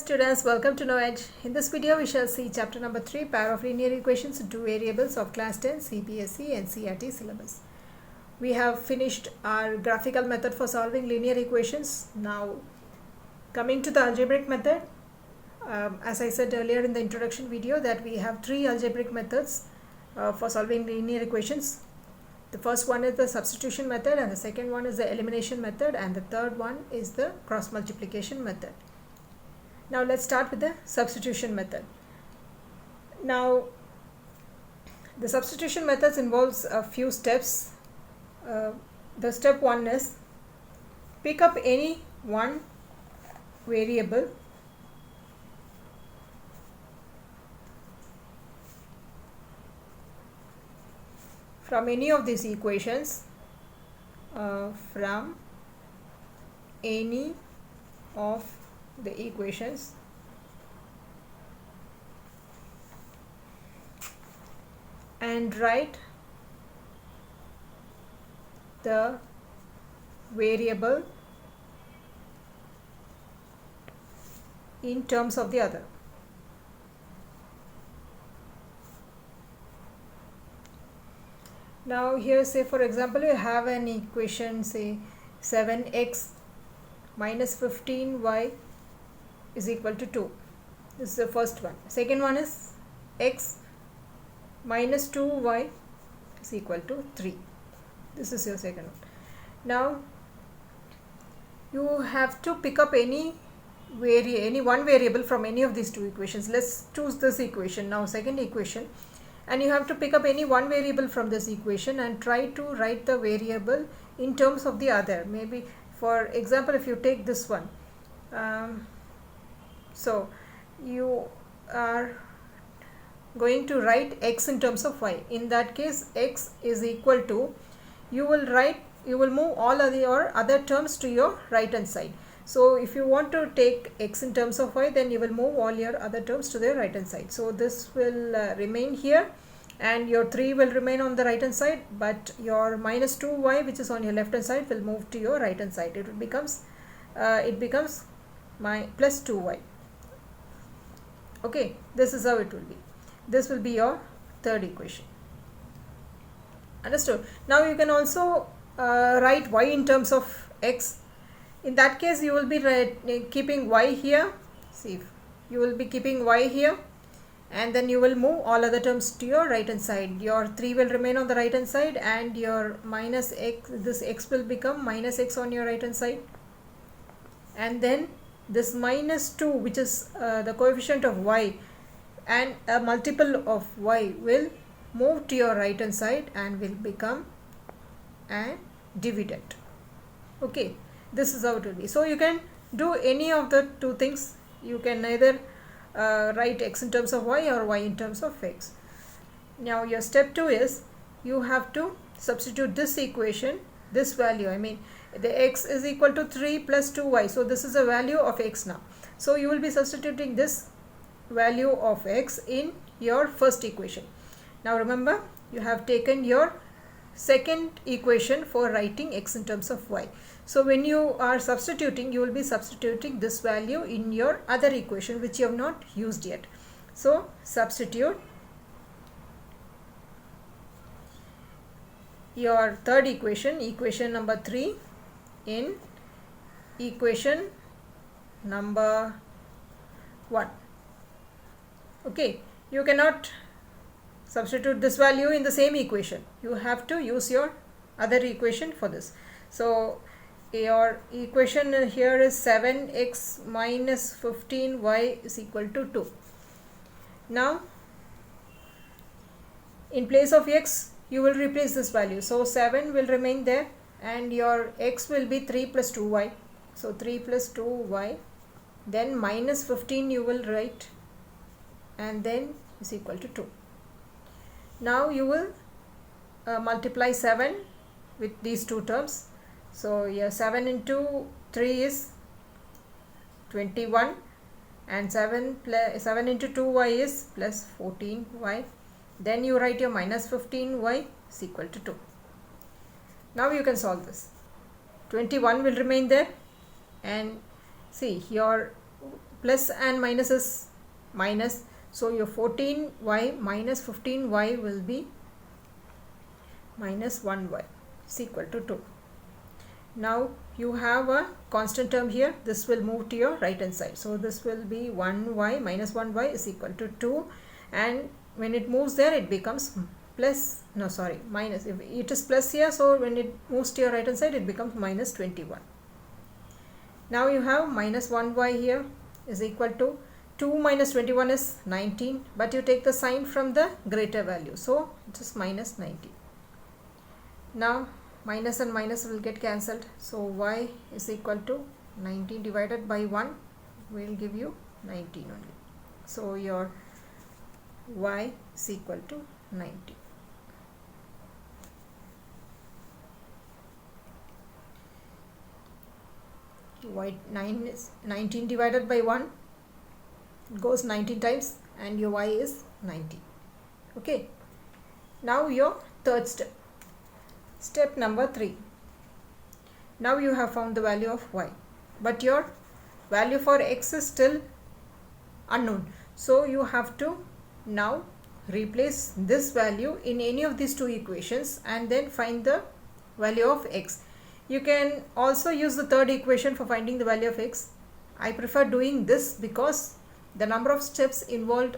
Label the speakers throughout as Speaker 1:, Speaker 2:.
Speaker 1: students, welcome to KnowEdge. In this video we shall see chapter number 3, pair of linear equations in two variables of class 10 CBSE and CRT syllabus. We have finished our graphical method for solving linear equations. Now coming to the algebraic method, as I said earlier in the introduction video that we have three algebraic methods for solving linear equations. The first one is the substitution method, and the second one is the elimination method, and the third one is the cross multiplication method. Now let's start with the substitution method. Now the substitution methods involves a few steps. The step one is pick up any one variable from any of these equations, and write the variable in terms of the other. Now here, say for example, you have an equation, say 7x minus 15y is equal to 2. This is the first one. Second one is x minus 2y is equal to 3. This is your second one. Now you have to pick up any one variable from any of these two equations. Let's choose this equation now, second equation, and you have to pick up any one variable from this equation and try to write the variable in terms of the other. Maybe for example, if you take this one, so you are going to write x in terms of y. In that case, x is equal to, you will move all of your other terms to your right hand side. So if you want to take x in terms of y, then you will move all your other terms to the right hand side. So this will remain here, and your 3 will remain on the right hand side, but your minus 2y, which is on your left hand side, will move to your right hand side. It becomes my plus 2y. Okay, this is how it will be. This will be your third equation. Understood? Now you can also write y in terms of x. In that case, you will be keeping y here. See, you will be keeping y here, and then you will move all other terms to your right hand side. Your 3 will remain on the right hand side, and your minus x, this x will become minus x on your right hand side, and then this minus 2, which is the coefficient of y and a multiple of y, will move to your right hand side and will become a dividend. Okay, this is how it will be. So you can do any of the two things. You can either write x in terms of y or y in terms of x. Now your step 2 is you have to substitute this equation, this value, I mean the x is equal to 3 plus 2y. So this is a value of x now. So you will be substituting this value of x in your first equation. Now remember, you have taken your second equation for writing x in terms of y. So when you are substituting, you will be substituting this value in your other equation which you have not used yet. So substitute your third equation, equation number 3, in equation number 1. Okay, you cannot substitute this value in the same equation. You have to use your other equation for this. So your equation here is 7x minus 15y is equal to 2. Now in place of x, you will replace this value. So 7 will remain there, and your x will be 3 plus 2y. So 3 plus 2y, then minus 15 you will write, and then is equal to 2. Now you will multiply 7 with these two terms. So your 7 into 3 is 21, and 7 into 2y is plus 14y. Then you write your minus 15y is equal to 2. Now you can solve this. 21 will remain there, and see your plus and minus is minus, so your 14y minus 15y will be minus 1y is equal to 2. Now you have a constant term here, this will move to your right hand side, so this will be 1y minus 1y is equal to 2, and when it moves there it becomes plus, no sorry, minus. If it is plus here, so when it moves to your right hand side it becomes minus 21. Now you have minus 1y here is equal to 2 minus 21 is 19, but you take the sign from the greater value, so it is minus 19. Now minus and minus will get cancelled, so y is equal to 19 divided by 1 will give you 19 only. So your y is equal to 19. Y 9 is 19 divided by 1 goes 19 times and your y is 90. Okay, now your third step. Step number 3. Now you have found the value of y, but your value for x is still unknown. So you have to now replace this value in any of these two equations and then find the value of x. You can also use the third equation for finding the value of x. I prefer doing this because the number of steps involved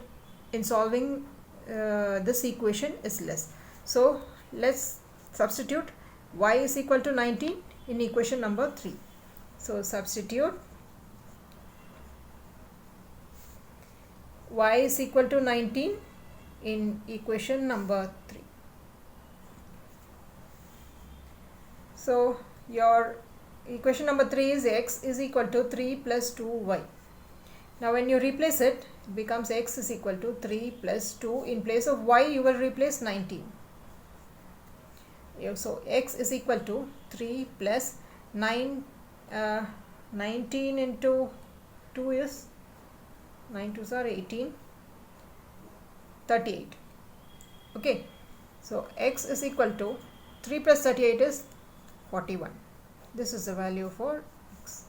Speaker 1: in solving this equation is less. So let's substitute y is equal to 19 in equation number 3. So substitute y is equal to 19 in equation number 3. So your equation number 3 is x is equal to 3 plus 2y. Now when you replace it, it becomes x is equal to 3 plus 2. In place of y you will replace 19. So x is equal to 3 plus 9, 19 into 2 is 9 2s are 18, 38. Okay, so x is equal to 3 plus 38 is 41. This is the value for x.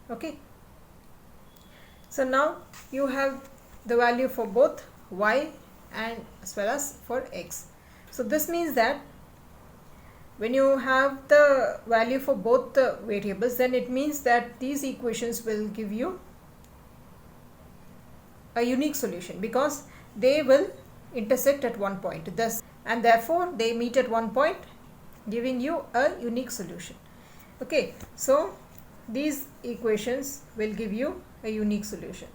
Speaker 1: Okay, so now you have the value for both y and as well as for x. So this means that when you have the value for both the variables, then it means that these equations will give you a unique solution because they will intersect at one point, thus, and therefore they meet at one point, giving you a unique solution. Okay, so these equations will give you a unique solution.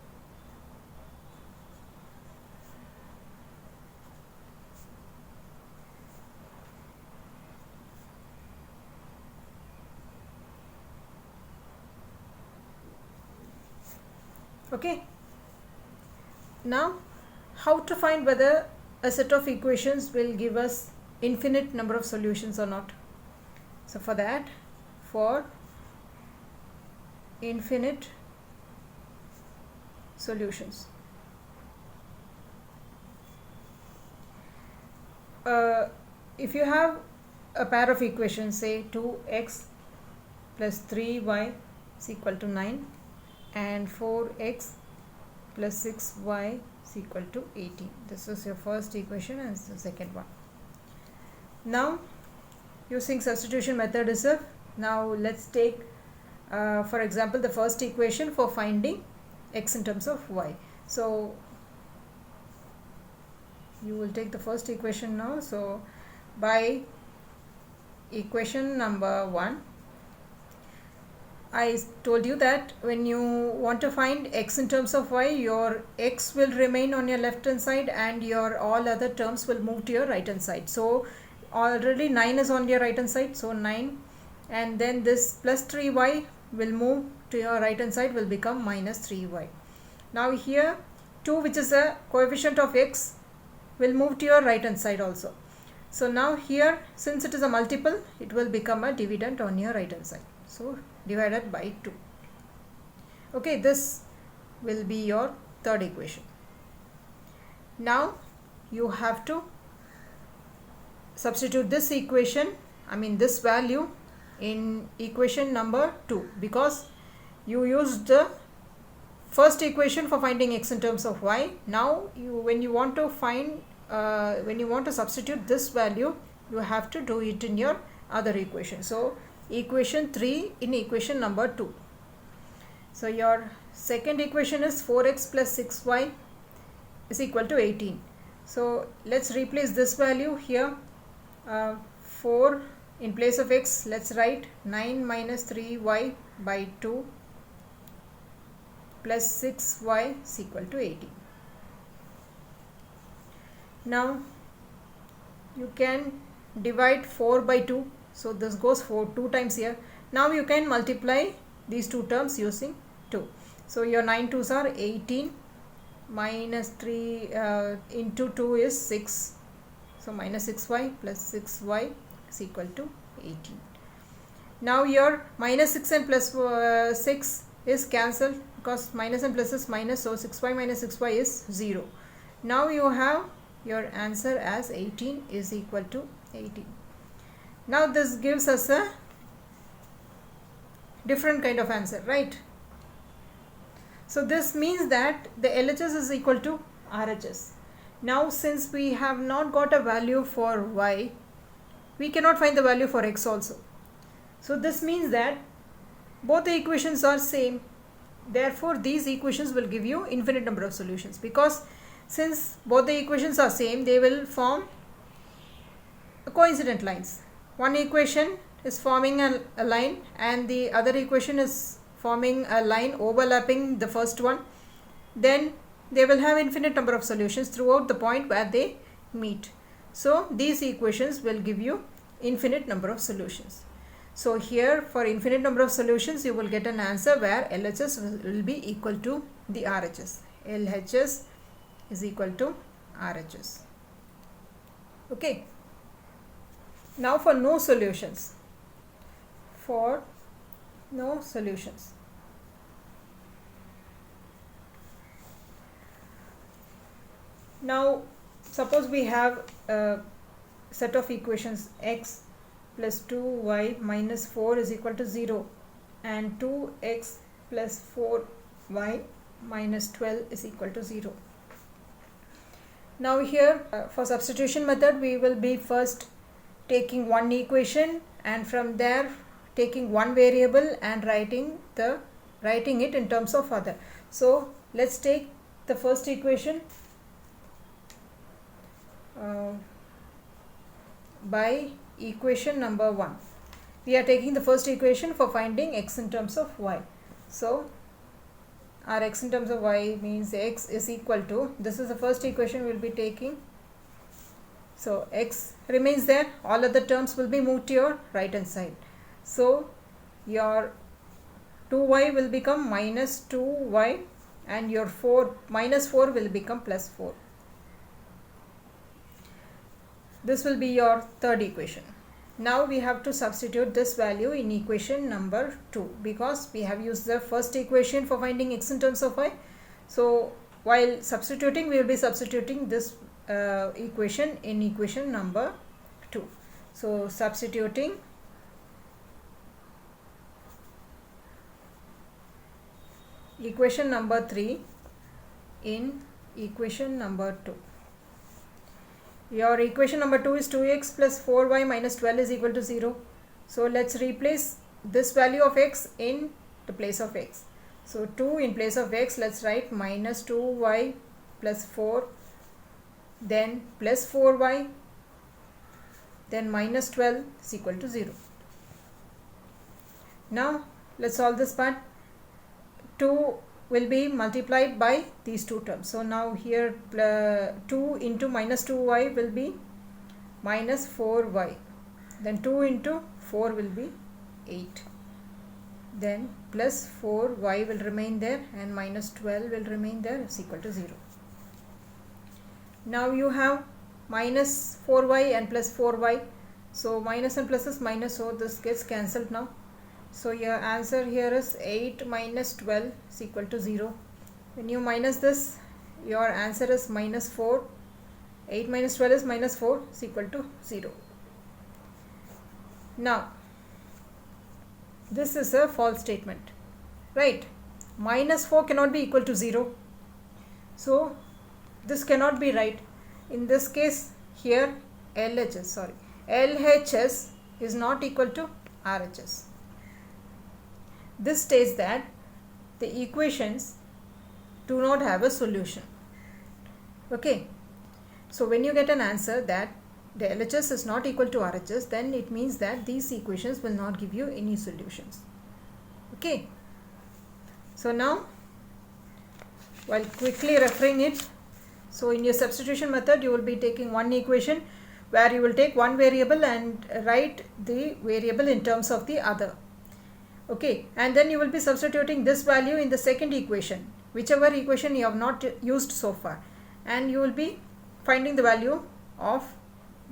Speaker 1: Okay, now how to find whether a set of equations will give us infinite number of solutions or not. So for that, for infinite solutions, if you have a pair of equations, say 2x plus 3y is equal to 9 and 4x plus 6y is equal to 18. This is your first equation and the second one. Now using substitution method is a, now let's take for example the first equation for finding x in terms of y. So you will take the first equation now. So by equation number 1, I told you that when you want to find x in terms of y, your x will remain on your left hand side and your all other terms will move to your right hand side. So already 9 is on your right hand side, so 9, and then this plus 3y will move to your right hand side, will become minus 3y. Now here 2, which is a coefficient of x, will move to your right hand side also. So now here, since it is a multiple, it will become a dividend on your right hand side. So divided by 2. Okay, this will be your third equation. Now you have to substitute this equation, this value in equation number 2, because you used the first equation for finding x in terms of y. Now when you want to substitute this value, you have to do it in your other equation. So equation 3 in equation number 2. So your second equation is 4x plus 6y is equal to 18. So let's replace this value here. 4 in place of x, let's write 9 minus 3y by 2 plus 6y is equal to 18. Now you can divide 4 by 2. So this goes 2 times here. Now you can multiply these two terms using 2. So your 9 2s are 18 minus 3 into 2 is 6. So minus 6y plus 6y is equal to 18. Now your minus 6 and plus 6 is cancelled because minus and plus is minus. So 6y minus 6y is 0. Now you have your answer as 18 is equal to 18. Now this gives us a different kind of answer, right? So this means that the LHS is equal to RHS. Now since we have not got a value for y, we cannot find the value for x also. So this means that both the equations are same. Therefore these equations will give you infinite number of solutions, because since both the equations are same, they will form coincident lines. One equation is forming a line and the other equation is forming a line overlapping the first one. Then they will have infinite number of solutions throughout the point where they meet. So these equations will give you infinite number of solutions. So here for infinite number of solutions you will get an answer where LHS will be equal to the RHS. LHS is equal to RHS. Okay. Now for no solutions. For no solutions. Now suppose we have a set of equations x plus 2y minus 4 is equal to 0 and 2x plus 4y minus 12 is equal to 0. Now here for substitution method we will be first taking one equation and from there taking one variable and writing it in terms of other. So let's take the first equation by equation number 1. We are taking the first equation for finding x in terms of y. So our x in terms of y means x is equal to, this is the first equation we will be taking. So x remains there, all other terms will be moved to your right hand side. So your 2y will become minus 2y and your minus 4 will become plus 4. This will be your third equation. Now we have to substitute this value in equation number 2 because we have used the first equation for finding x in terms of y. So while substituting, we will be substituting this equation in equation number 2. So substituting equation number 3 in equation number 2. Your equation number 2 is 2x plus 4y minus 12 is equal to 0. So let's replace this value of x in the place of x. So 2 in place of x, let's write minus 2y plus 4, then plus 4y, then minus 12 is equal to 0. Now let's solve this part. 2 will be multiplied by these two terms. So now here 2 into minus 2y will be minus 4y. Then 2 into 4 will be 8. Then plus 4y will remain there and minus 12 will remain there is equal to 0. Now you have minus 4y and plus 4y. So minus and plus is minus, so this gets cancelled now. So your answer here is 8 minus 12 is equal to 0. When you minus this, your answer is minus 4. 8 minus 12 is minus 4 is equal to 0. Now, this is a false statement, right? minus 4 cannot be equal to 0. So this cannot be right. In this case here LHS is not equal to RHS. This states that the equations do not have a solution. Okay. So when you get an answer that the LHS is not equal to RHS, then it means that these equations will not give you any solutions. Okay. So now, while quickly referring it, so in your substitution method you will be taking one equation where you will take one variable and write the variable in terms of the other. Okay, and then you will be substituting this value in the second equation, whichever equation you have not used so far, and you will be finding the value of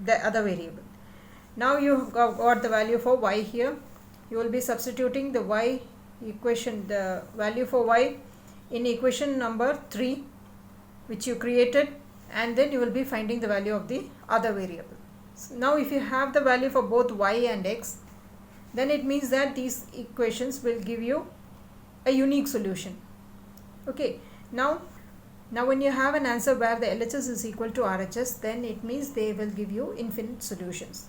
Speaker 1: the other variable. Now you have got the value for y here. You will be substituting the y equation, the value for y in equation number 3 which you created, and then you will be finding the value of the other variable. So now if you have the value for both y and x, then it means that these equations will give you a unique solution. Okay, now when you have an answer where the LHS is equal to RHS, then it means they will give you infinite solutions.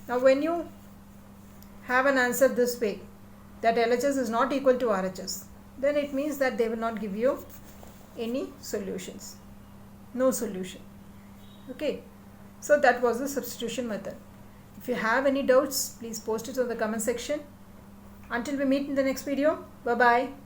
Speaker 1: Now when you have an answer this way, that LHS is not equal to RHS, then it means that they will not give you any solutions, no solution. Okay, so that was the substitution method. If you have any doubts, please post it on the comment section. Until we meet in the next video, bye bye.